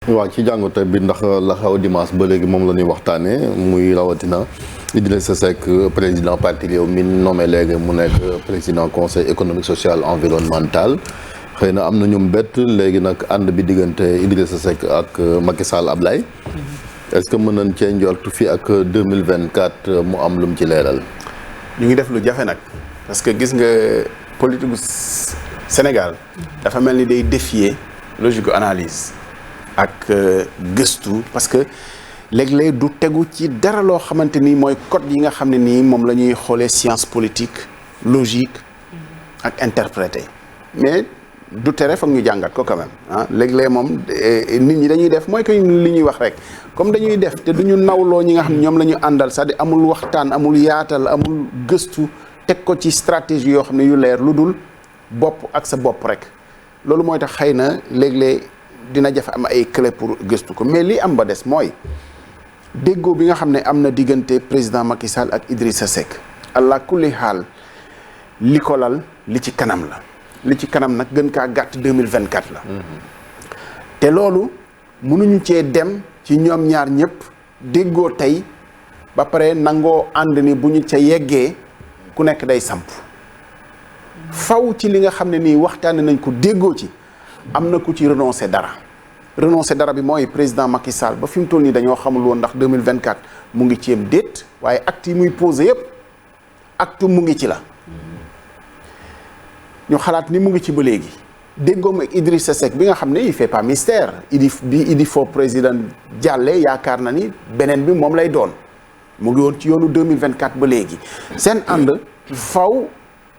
waaw ci jàngate bi ndax la xew dimanche ba léegi moom la ñuy waxtaanee muy rawatina Idrissa Seck président parti Rewmi nommé léegi mu nekk président conseil économique social environnemental xëy na am na ñum bett léegi nag ànd bi diggante Idrissa Seck ak Macky Sall Ablaye est-ce que mën nañ cee njortu fii ak 2024 mu am lu mu ci leeral. ñu ngi def lu jafe nag parce que gis nga politique bu Sénégal dafa mel ni day défier logique analyse ak gëstu parce que léeg-léeg du tegu ci dara loo xamante ni mooy code yi nga xam ne nii moom la ñuy xoolee science politique logique ak interprété mais du tere foog ñu jàngat ko quand même ah léeg-léeg moom nit ñi dañuy def mooy que li ñuy wax rek comme dañuy def te duñu nawloo ñi nga xam ne ñoom la ñu àndal c'est-à-dire amul waxtaan amul yaatal amul gëstu teg ko ci stratégie yoo xam ne yu leer lu dul bopp ak sa bopp rek loolu mooy tax xëy na léeg-léeg dina jafe am ay clé pour gëstu ko mais li am ba des mooy déggoo bi nga xam ne am na diggante président Macky Sall ak Idrissa Seck allah kulli xaal li ko lal li ci kanam la li ci kanam nag gën kaa gàtt 2024 la te loolu mënuñu cee dem ci ñoom ñaar ñëpp déggoo tey ba pare nangoo ànd ni bu ñu ca yeggee ku nekk day samp faw ci li nga xam ne nii waxtaane nañ ko déggoo ci am na ku ci renoncer dara bi mooy président Macky Sall ba fi mu toll nii dañoo xamul woon ndax 2024 mu ngi ci yem déet waaye acte yi muy posé yëpp acte mu ngi ci la ñu xalaat ni mu ngi ci ba léegi déggoom ak Idrissa Seck bi nga xam ne il fait pas mystère idi foo président jàlle yaakaar na ni beneen bi moom lay doon mu ngi woon ci yoonu 2024 ba léegi seen ànd faw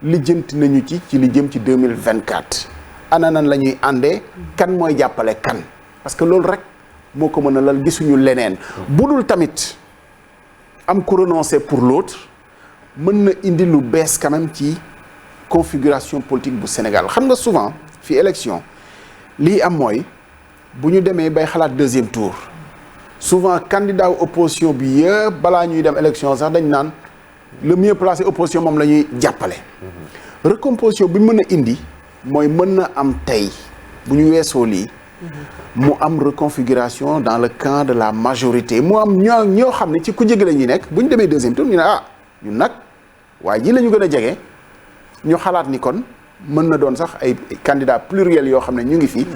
lijjanti nañu ci li jëm ci 2024 ana nan la ñuy àndee kan mooy jàppale kan parce que loolu rek moo ko mën a lal gisuñu leneen bu dul tamit am ku renoncer pour l'autre mën na indi lu bees quand même ci configuration politique bu Sénégal xam nga souvent fi élection lii am mooy bu ñu demee bay xalaat deuxième tour souvent candidat opposition bi yëpp balaa ñuy dem élection sax dañ naan le mieux placé opposition moom la ñuy jàppale recomposition bi mën a indi mooy mën na am tey bu ñu weesoo lii mu am reconfiguration dans le camp de la majorité mu am ñoo xam ne ci ku jege la ñuy nekk bu ñu demee deuxième tour ñu ne ah ñun nag waaye ji la ñu gën a jege ñu xalaat ni kon mën na doon sax ay candidats pluriels yoo xam ne ñu ngi fi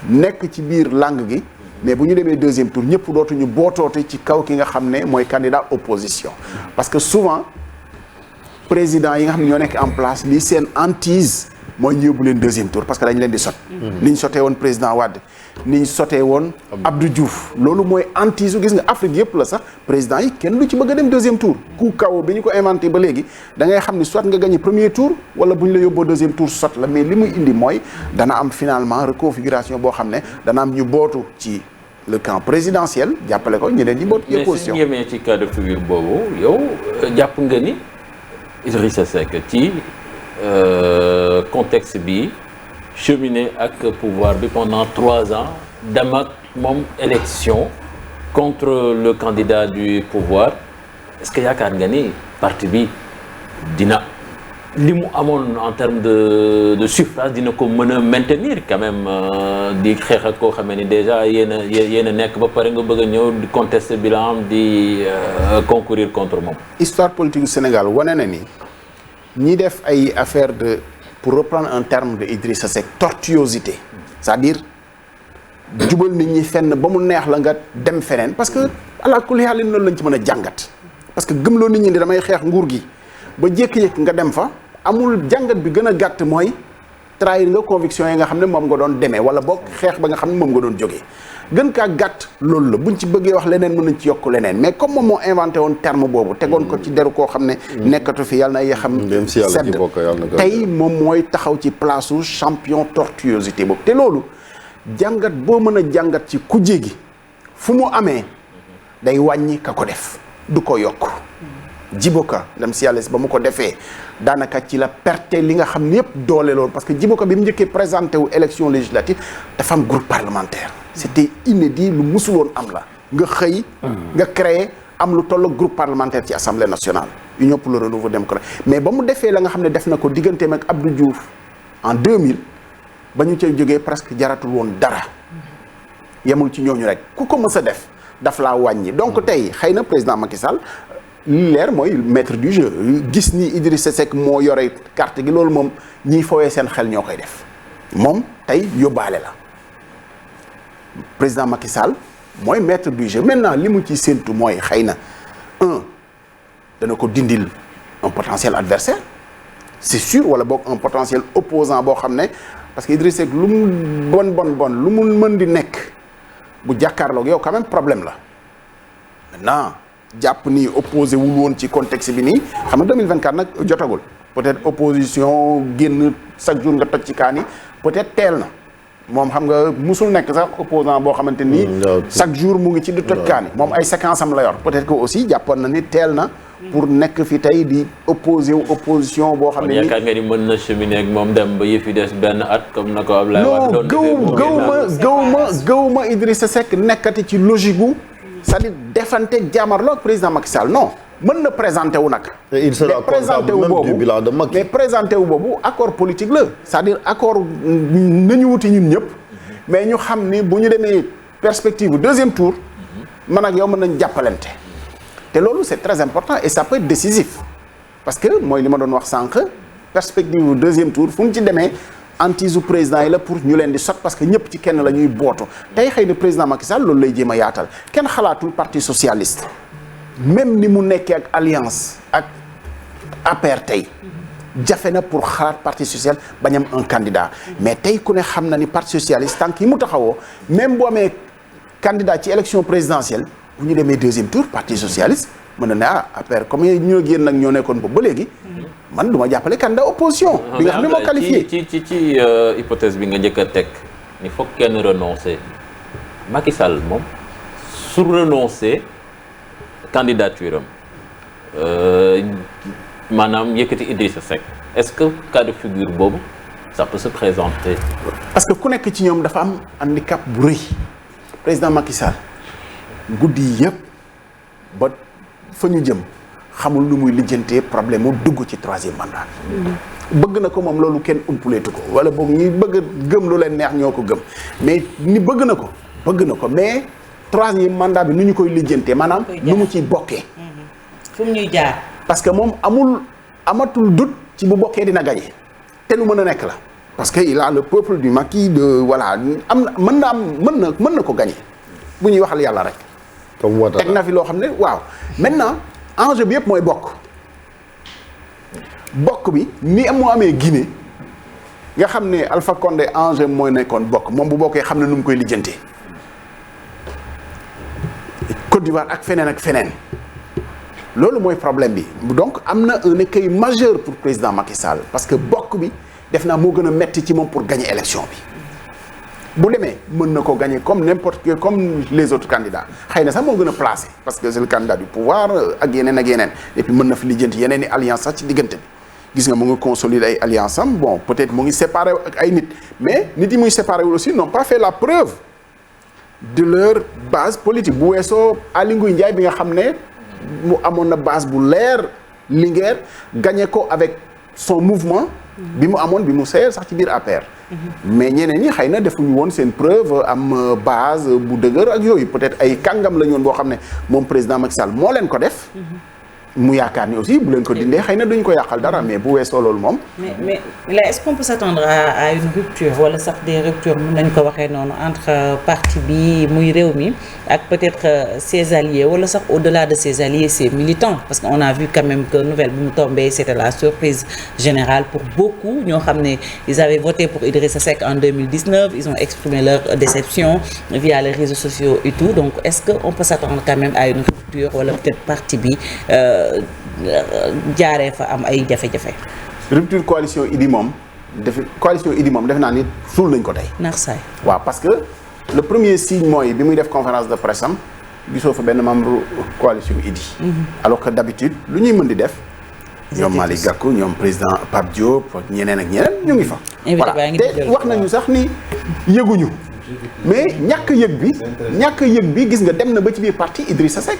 nekk ci biir langue gi mais bu ñu demee deuxième tour ñëpp dootuñu bootoote ci kaw ki nga xam ne mooy candidat opposition parce que souvent président yi nga xam ne ñoo nekk en place lii seen hantise mooy ñu yóbbu leen deuxième tour parce que dañ leen di sot ni ñu sotee woon président Wade ni ñu sotee woon Abdou Diouf loolu mooy hantise u gis nga Afrique yëpp la sax président yi kenn du ci bëgg a dem deuxième tour ku kaw bi ñu ko inventé ba léegi da ngay xam ni soit nga gagné premier tour wala bu ñu la yóbboo deuxième tour sot la mais li muy indi mooy dana am finalement reconfiguration boo xam ne dana am ñu bootu ci le camp présidentiel jàppale ko ñeneen ñi bootu ci opposition mais su ñu yemee ci cas de figure boobu yow jàpp nga ni Idrissa Seck ci contexte bi cheminé ak pouvoir bi pendant 3 ans dem ak moom élection contre le candidat du pouvoir est-ce que yaakaar nga ni parti bi dina li mu amoon en termes de suffrage dina ko mën a maintenir quand même di xeex ak koo xamee ni déjà yéen a nekk ba pare nga bëgg a ñëw di contester bilan di concourir contre moom. histoire politique du Sénégal wane na ni ñi def ay affaire de pour reprendre un terme de Idrissa Seck tortuosité c'est-à-dire jubal nit ñi fenn ba mu neex la nga dem feneen parce que ala kulli haal loolu lañ ci mën a jàngat parce que gëmloo nit ñi ni damay xeex nguur gi ba jékki-jékki nga dem fa amul jàngat bi gën a gàtt mooy trahir nga conviction yi nga xam ne moom nga doon demee wala boog xeex ba nga xam ne moom nga doon jógee gën kaa gàtt loolu la buñ ci bëggee wax leneen mën nañ ci yokk leneen mais comme moom moo inventé woon terme boobu tegoon ko ci deru koo xam ne nekkatu fi yàlla na yaxam sedd tey moom mooy taxaw ci place u champion tortuosité boobu te loolu jàngat boo mën a jàngat ci kujje gi fu mu amee day wàññi ka ko def du ko yokk Djiboka dem si yàlla si ba mu ko defee daanaka ci la perte li nga xam ne yëpp doole loolu parce que Djiboka bi mu njëkkee présenté wu élection législative dafa am groupe parlementaire c'était inédit lu musul woon am la nga xëy nga créé am lu toll groupe parlementaire ci assemblée nationale Union pour le renouveau démocratique mais ba mu defee la nga xam ne def na ko digganteem ak Abdou Diouf en 2000 ba ñu ca jógee presque jaratul woon dara yemul ci ñooñu rek ku ko mës a def daf laa wàññi donc tey xëy na président Macky Sall li leer mooy maître du jeu gis ni Idrissa Seck moo yore carte gi loolu moom ñiy fowee seen xel ñoo koy def moom tey yóbbaale la président Macky Sall mooy maître du jeu maintenant li mu ci séentu mooy xëy na dana ko dindil un potentiel adversaire c'est sûr wala boog un potentiel opposant boo xam ne parce que Idrissa Seck lu mu bon lu mu mën di nekk bu jàkkaarloog yow quand même problème la maintenant jàpp ni opposé wul woon ci contexte bi nii xam nga 2024 nag jotagul peut-être opposition génn chaque jour nga toj ci kaani peut-être teel na moom xam nga musul nekk sax opposant boo xamante ni chaque jour mu ngi ci di toj kaani moom ay séquence am la yor peut-être que aussi jàppoon na ni teel na pour nekk fi tey di opposé wu opposition boo xam ne ni yaakaar nga ni mën na cheminer ak moom dem ba yëf yi des benn at comme na ko Ablaye Wade doon gëw ma Idrissa Seck nekkati ci logique gu c'est-à-dire defante jaamarloo ak président Macky Sall non mën na présenté wu nag. il sera comptable même du bilan de Macky. mais présenté wu boobu accord politique la c'est-à-dire accord nañu wuti ñun ñëpp mais ñu xam ni bu ñu demee perspective bu deuxième tour man ak yow mën nañ jàppalante te loolu c'est très important et ça peut être décisif parce que mooy li ma doon wax sànq perspective bu deuxième tour fu ñu ci demee antisu président yi la pour ñu leen di sot parce que ñëpp ci kenn la ñuy bootu tey xëy na président Macky Sall loolu lay jéem a yaatal kenn xalaatul parti socialiste même ni mu nekkee ak alliance ak APR tey jafe na pour xalaat parti socialiste bañ am un candidat mais tey ku ne xam na ni parti socialiste tant que yi mu taxawoo même bu amee candidat ci élection présidentielle bu ñu demee deuxième tour parti socialiste mën na ne APR comme ñoo génn nag ñoo nekkoon ba léegi man du ma jàppale candidat opposition bi nga xam ne moo qualifié ci hypothèse bi nga njëkk a teg il faut kenn renoncer Macky Sall moom su renoncer candidature am maanaam yëkkati Idrissa Seck est-ce que cas de figure boobu ça peut se présenter. parce que ku nekk ci ñoom dafa am handicap bu rëy président Macky Sall guddi yi yëpp ba fa ñu jëm xamul lu muy lijjantee problème mu dugg ci troisième mandat. bëgg na ko moom loolu kenn umpuleetu ko wala boog ñi bëgg gëm lu leen neex ñoo ko gëm mais ni bëgg na ko mais. troisième mandat bi nu ñu koy lijjantee maanaam nu mu ciy bokkee fu mu ñuy jaar parce que moom amatul doute ci bu bokkee dina gagné te lu mën a nekk la parce que il a le peuple du maquis de voilà mën na ko gagné bu ñuy waxal yàlla rek teg na fi loo xam ne waaw maintenant enjeu bi yëpp mooy bokk bi ni moo amee Guinée nga xam ne Alpha Condé enjeu mooy nekkoon bokk moom bu bokkee xam ne nu mu koy lijjantee Côte d'Ivoire ak feneen loolu mooy problème bi donc am na un écueil majeur pour président Macky Sall parce que bokk bi def naa moo gën a metti ci moom pour gagner élection bi bu demee mën na ko gagner comme n'importe qui comme les autres candidats xëy na sax moo gën a placé parce que c'est le candidat du pouvoir ak yeneen et puis mën na fi lijjanti yeneen i alliance sax ci diggante bi gis nga mu ngi consolider ay alliance am bon peut-être mu ngi séparé ak ay nit mais nit yi muy séparé wul aussi n'ont pas fait la preuve de leur base politique bu weesoo Aly Ngouille Ndiaye bi nga xam ne mu amoon na base bu leer Linguère gagné ko avec son mouvement bi mu amoon bi mu seeyal sax ci biir APR mais ñeneen ñi xëy na defuñu woon seen preuve am base bu dëgër ak yooyu peut-être ay kàngam la ñu woon boo xam ne moom président Macky Sall moo leen ko def mu yaakaar ni aussi bu leen ko dindee xëy na duñ ko yàqal dara mais bu weesoo loolu moom. mais là est-ce qu'on peut s'attendre à une rupture wala sax des ruptures mën nañu ko waxee noonu entre parti bi muy réew mi ak peut-être ses alliés wala sax au-delà de ses alliés ses militants parce qu'on a vu quand même que nouvelle bi mu tombé c'était la surprise générale pour beaucoup ñoo xam ne ils avaient voté pour Idrissa Seck en 2019 ils ont exprimé leur déception via les réseaux sociaux et tout donc est-ce qu'on peut s'attendre quand même à une rupture wala peut-être parti bi jaaree fa am ay jafe-jafe. rupture coalition Idy moom defe naa ni suul nañ ko tey. naax saay. waaw parce que le premier signe mooy bi muy def conférence de presse am gisoo fa benn membre coalition Idy. alors que d'habitude lu ñuy mën di def. ñoom Malick Gakou ñoom président Pape Diop ak ñeneen ñu ngi fa. voilà te wax nañu sax ni yëguñu. mais ñàkk yëg bi gis nga dem na ba ci biir parti Idrissa Seck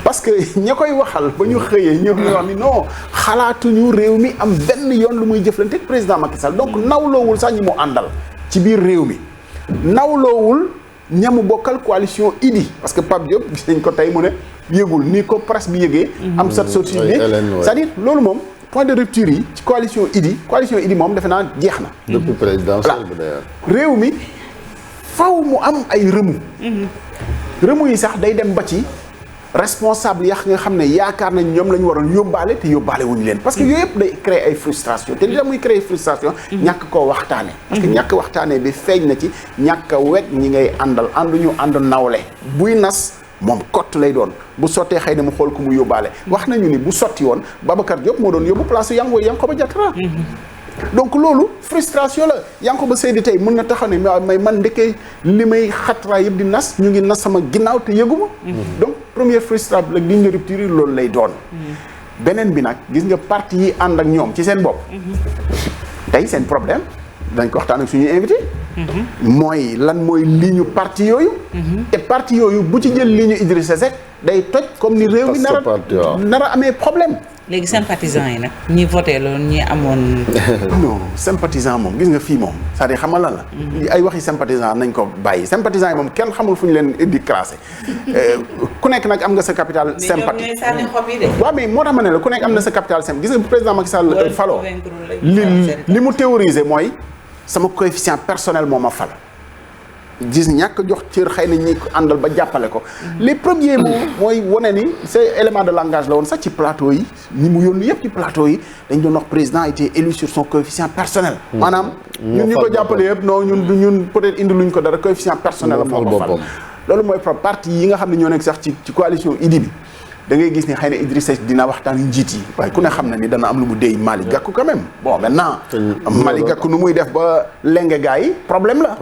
parce que ña koy waxal ba ñu xëyee ñoom ñu wax ni non xalaatuñu réew mi am benn yoon lu muy jëflante ak président Macky Sall donc nawloowul sax ñi mu àndal ci biir réew mi nawloowul ñamu bokkal coalition Idy parce que Pape Diop gis nañ ko tey mu ne yëgul ni ko presse bi yëgee. am sat sorti bi c'est-à-dire loolu moom point de rupture yi ci coalition Idy moom defe naa jeex na. depuis présidentielle bi d'ailleurs. réew mi faw mu am ay remous yi sax day dem ba ci responsable yax nga xam ne yaakaar nañ ñoom la ñu waroon yóbbaale te yóbbaale wuñu leen parce que yooyu yëpp day créer ay frustration te li tax muy créer frustration ñàkk koo waxtaane parce que ñàkk waxtaane bi feeñ na ci ñàkk a wekk ñi ngay àndal ànduñu ànd nawle buy nas moom kott lay doon bu sottee xëy na mu xool ku mu yóbbaale wax nañu ni bu sotti woon Babacar Diop moo doon yóbbu place Yankhoba Diattara donc loolu frustration la Yankhoba Seydi tey mën na taxaw ne may man ndekee li may xatraa yëpp di nas ñu ngi nas sama ginnaaw te yëguma donc première frustration la ligne de rupture yi loolu lay doon beneen bi nag gis nga parti yi ànd ak ñoom ci seen bopp tey seen problème dañ ko waxtaan ak suñuy invité mooy lan mooy ligne parti yooyu te parti yooyu bu ci jël ligne Idrissa Seck day toj comme ni réew mi nar a amee problème léegi sympathisants yi nag ñi voté loolu ñi amoon. non sympathisant moom gis nga fii moom c'est-à-dire xamal lan la. ay waxi sympathisant nañ ko bàyyi sympathisant yi moom kenn xamul fu ñu leen di classé ku nekk nag am nga sa capital. sympathie waaw mais moo tax ma ne la ku nekk am na sa capital sympathie gis nga président Macky Sall faloo li mu théorisé mooy sama coefficient personnel moo ma fal. gis ñàkk jox cër xëy na ñi ko àndal ba jàppale ko les premiers mots mooy wane ni c'est élément de langage la woon sax ci plateau yi ñi mu yónni yëpp ci plateau yi dañ doon wax président a été élu sur son coefficient personnel maanaam ñun ñu ko jàppale yëpp non ñun peut-être indi luñ ko dara coefficient personnel la moo ko fal loolu mooy parti yi nga xam ne ñoo nekk sax ci coalition Idy bi da ngay gis ni xëy na Idrissa dina waxtaan njiit yi waaye ku ne xam na ni dana am lu mu déy Malick Gakou quand même bon maintenant Malick Gakou nu muy def ba lenge gars yi problème la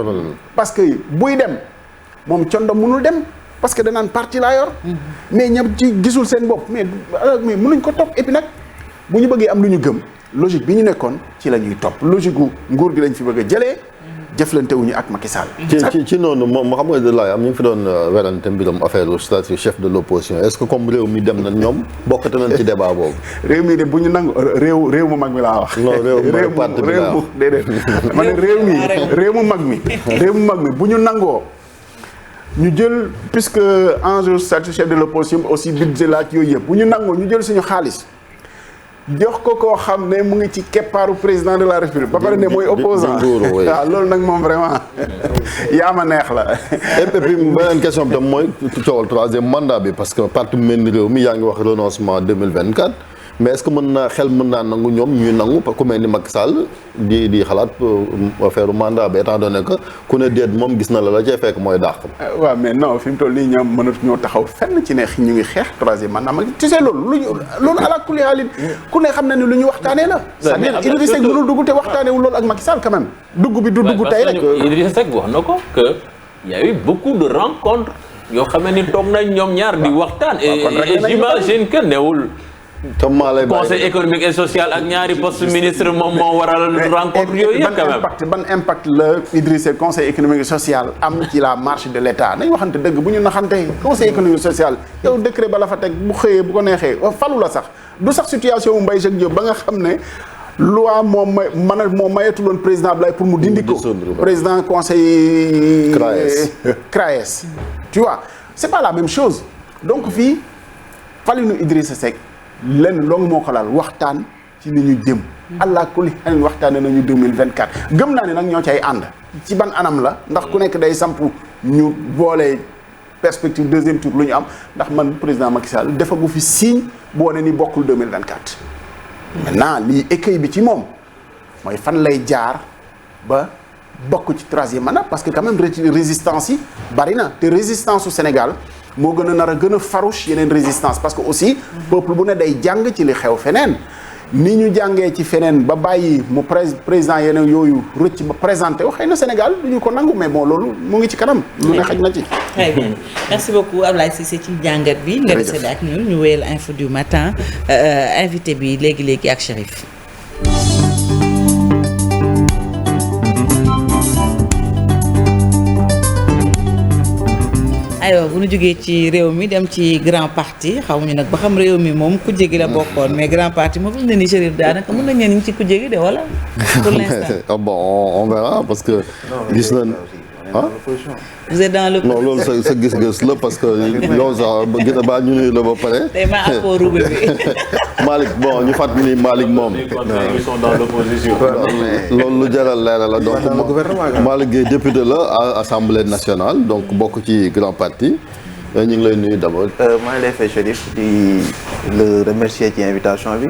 parce que buy dem moom condom mënul dem parce que danaan parti laa yor mais ñëpp ci gisul seen bopp mais mënuñ ko topp et puis nag bu ñu bëggee am lu ñu gëm logique bi ñu nekkoon ci la ñuy topp logique gu nguur gi lañ fi bëgg a jëlee jëflante wuñu ak Macky Sall. ci noonu moom xam nga laay am ñu ngi fi doon werante mbiram affaire statut chef de l'opposition est-ce que comme réew mi dem na ñoom bokkate nañ ci débat boobu. réew mi de bu ñu nangu réew mu mag mi laa wax. non réew parti bi laa wax déedéet ma ne réew mu mag mi bu ñu nangoo ñu jël puisque enjeu statut chef de l'opposition aussi budget la ak yooyu yëpp bu ñu nangoo ñu jël suñu xaalis. jox ko koo xam ne mu ngi ci keppaaru président de la république ba pare ne mooy opposant waaw loolu nag moom vraiment yaa ma neex la et puis beneen question bi tam mooy coowal troisième mandat bi parce que parti mu mel ni réew mi yaa ngi wax renoncement 2024 mais est-ce que xel mën naa nangu ñoom ñuy nangu ku mel ni Macky Sall di xalaat affaire mandat bi étant donné que ku ne déet moom gis na la cee fekk mooy dàq. waaw mais non fi mu toll nii ñoom mënatuñoo taxaw fenn ci ne ñu ngi xeex troisième mandat ma tu sais loolu ala kulli haalin ku ne xam na ni lu ñu waxtaanee la. c'est-à-dire Idrissa Seck mënul dugg te waxtaaneewul loolu ak Macky Sall quand même. dugg bi du dugg tey rek. Idrissa Seck wax na ko que y a eu beaucoup de rencontres yoo xam ne toog nañ ñoom ñaar di waxtaan. et j'imagine que newul. conseil économique et social ak ñaari poste ministre moom moo waral rencontre yooyu yëpp quand même ban impact la Idrissa conseil économique et social am ci la marche de l'État nañ waxante dëgg bu ñu naxante conseil économique et social yow décret ba la fa teg bu xëyee bu ko neexee falu la sax du sax situation Mbaye Jacques Diop ba nga xam ne loi moom mayetuloon président Abdoulaye pour mu dindi ko président conseil CRAES tu vois c'est pas la même chose donc fii falinu Idrissa Seck lenn loolu moo ko laal waxtaan ci li ñu jëm allah kulli xel waxtaane nañu 2024 gëm naa ne nag ñoo cay ànd ci ban anam la ndax ku nekk day samp ñu boole perspective deuxième tour lu ñu am ndax man président Macky Sall defagu fi signe bu wane ni bokkul 2024 maintenant lii écueil bi ci moom mooy fan lay jaar ba bokk ci troisième mandat parce que quand même résistance yi bari na te résistance su Sénégal moo gën a nar a gën a farouche yeneen résistance parce que aussi peuple bu ne day jàng ci li xew feneen ni ñu jàngee ci feneen ba bàyyi mu président yeneen yooyu rëcc ba présenté wu xëy na Sénégal du ñu ko nangu mais bon loolu mu ngi ci kanam lu ne xaj na ci très bien merci beaucoup Ablaye Cissé ci jàngat bi nga décédé ak ñun ñu wéyal info du matin invité bi léegi ak Chérif. aywa bu ñu jógee ci réew mi dem ci grand parti xamuñu nag ba xam réew mi moom ku jégi la bokkoon mais grand parti moom fi mu ne nii Chérif daanaka mën nañu ne ci ku jégi de wala pour l'instant. bon on verra parce que gis nañ vous êtes dans le. non loolu sa gis-gis la parce que loolu sax gën a baax ñu nuyu la ba pare. tey maa appoo roube bi. Malick bon ñu fàttali ni Malick moom. ils sont dans l'opposition. loolu lu jaral leeral la donc Malick Gueye député la à Assemblée nationale donc bokk ci grand parti ñu ngi lay nuyu d'abord. maa ngi lay fay Chérif di le remercier ci invitation bi.